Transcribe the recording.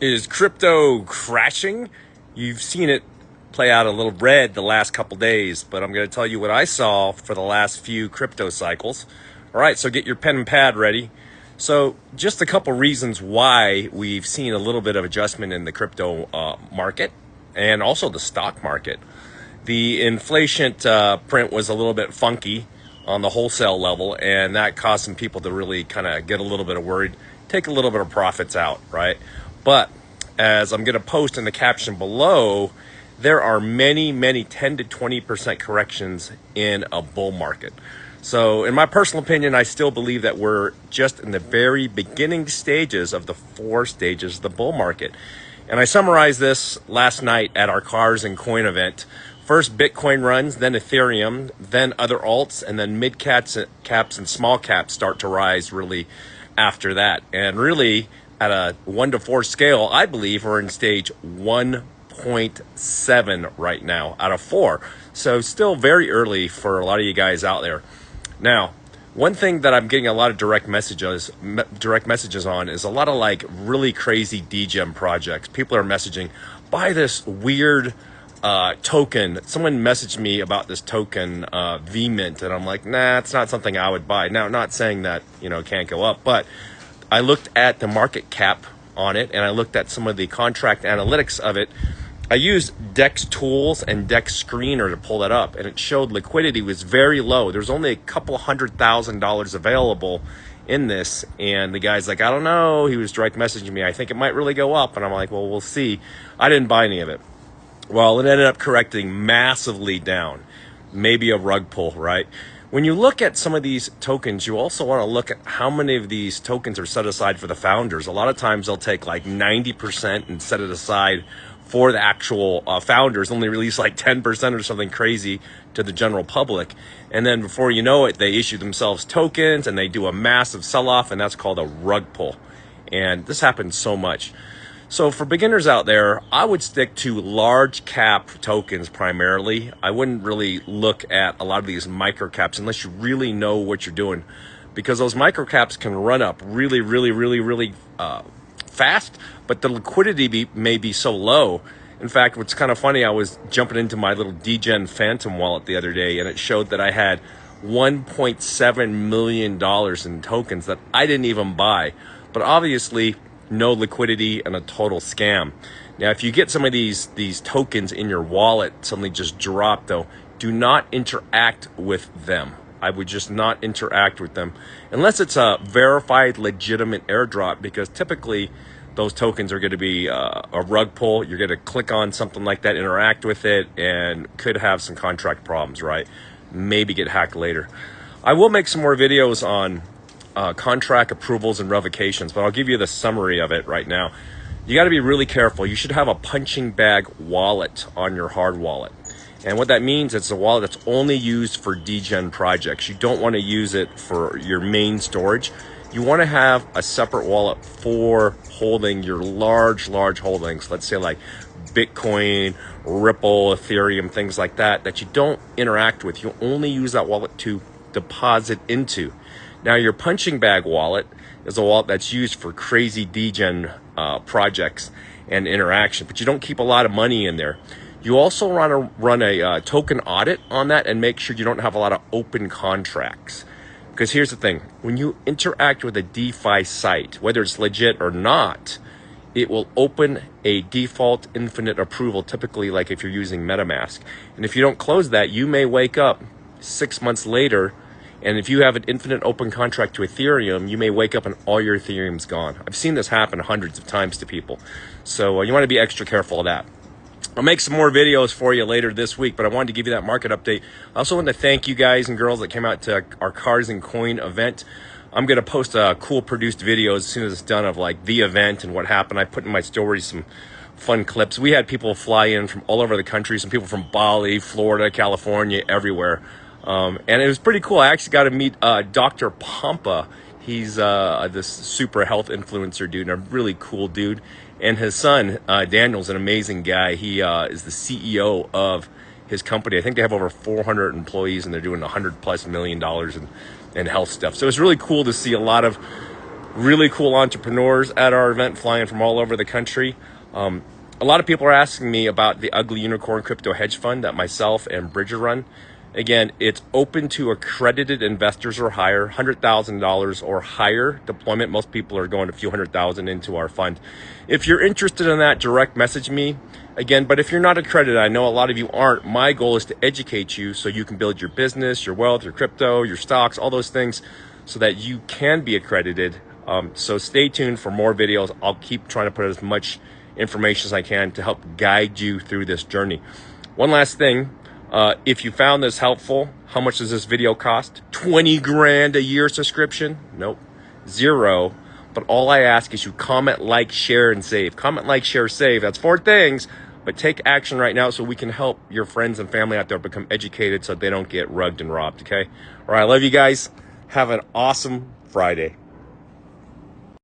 Is crypto crashing? You've seen it play out a little red the last couple days, but I'm going to tell you what I saw for the last few crypto cycles. All right, so get your pen and pad ready. So just a couple reasons why we've seen a little bit of adjustment in the crypto market and also the stock market. The inflation print was a little bit funky on the wholesale level, and that caused some people to really kind of get a little bit of worried, take a little bit of profits out, right? But as I'm going to post in the caption below, there are many 10 to 20% corrections in a bull market. So in my personal opinion, I still believe that we're just in the very beginning stages of the 4 stages of the bull market. And I summarized this last night at our Cars and Coin event. First Bitcoin runs, then Ethereum, then other alts, and then mid caps and small caps start to rise really after that. And really, at a 1 to 4 scale, I believe we're in stage 1.7 right now out of 4. So still very early for a lot of you guys out there. Now, one thing that I'm getting a lot of direct messages on is a lot of like really crazy degen projects. People are messaging, buy this weird token. Someone messaged me about this token, VMint, and I'm like, nah, it's not something I would buy. Now, not saying that, it can't go up, but I looked at the market cap on it, and I looked at some of the contract analytics of it. I used Dex Tools and Dex Screener to pull that up, and it showed liquidity was very low. There's only a couple $100,000 available in this, and the guy's like, I don't know. He was direct messaging me. I think it might really go up, and I'm like, well, we'll see. I didn't buy any of it. Well, it ended up correcting massively down. Maybe a rug pull, right? When you look at some of these tokens, you also want to look at how many of these tokens are set aside for the founders. A lot of times they'll take like 90% and set it aside for the actual founders, only release like 10% or something crazy to the general public. And then before you know it, they issue themselves tokens and they do a massive sell-off, and that's called a rug pull. And this happens so much. So for beginners out there, I would stick to large cap tokens primarily. I wouldn't really look at a lot of these micro caps unless you really know what you're doing, because those micro caps can run up really fast, but the liquidity may be so low. In fact, what's kind of funny, I was jumping into my little degen Phantom wallet the other day, and it showed that I had $1.7 million in tokens that I didn't even buy. But obviously, no liquidity and a total scam. Now, if you get some of these tokens in your wallet suddenly just drop, though, do not interact with them. I would just not interact with them unless it's a verified, legitimate airdrop, because typically those tokens are going to be a rug pull. You're going to click on something like that, interact with it, and could have some contract problems, right? Maybe get hacked later. I will make some more videos on contract approvals and revocations, but I'll give you the summary of it right now. You got to be really careful. You should have a punching bag wallet on your hard wallet. And what that means, it's a wallet that's only used for degen projects. You don't want to use it for your main storage. You want to have a separate wallet for holding your large holdings. Let's say like Bitcoin, Ripple, Ethereum, things like that, that you don't interact with. You only use that wallet to deposit into. Now, your punching bag wallet is a wallet that's used for crazy degen projects and interaction, but you don't keep a lot of money in there. You also want to run a token audit on that and make sure you don't have a lot of open contracts. Because here's the thing, when you interact with a DeFi site, whether it's legit or not, it will open a default infinite approval, typically like if you're using MetaMask. And if you don't close that, you may wake up 6 months later, and if you have an infinite open contract to Ethereum, you may wake up and all your Ethereum's gone. I've seen this happen hundreds of times to people. So you want to be extra careful of that. I'll make some more videos for you later this week, but I wanted to give you that market update. I also want to thank you guys and girls that came out to our Cars and Coin event. I'm going to post a cool produced video as soon as it's done of like the event and what happened. I put in my stories some fun clips. We had people fly in from all over the country, some people from Bali, Florida, California, everywhere. And it was pretty cool. I actually got to meet Dr. Pompa. He's this super health influencer dude, and a really cool dude. And his son, Daniel's an amazing guy. He is the CEO of his company. I think they have over 400 employees, and they're doing $100+ million in health stuff. So it's really cool to see a lot of really cool entrepreneurs at our event, flying from all over the country. A lot of people are asking me about the Ugly Unicorn Crypto Hedge Fund that myself and Bridger run. Again, it's open to accredited investors or higher, $100,000 or higher deployment. Most people are going a few $100,000 into our fund. If you're interested in that, direct message me. Again, but if you're not accredited, I know a lot of you aren't. My goal is to educate you so you can build your business, your wealth, your crypto, your stocks, all those things so that you can be accredited. So stay tuned for more videos. I'll keep trying to put as much information as I can to help guide you through this journey. One last thing. If you found this helpful, how much does this video cost? 20 grand a year subscription? Nope, 0. But all I ask is you comment, like, share, and save. Comment, like, share, save. That's 4 things, but take action right now so we can help your friends and family out there become educated so they don't get rugged and robbed, okay? All right, I love you guys. Have an awesome Friday.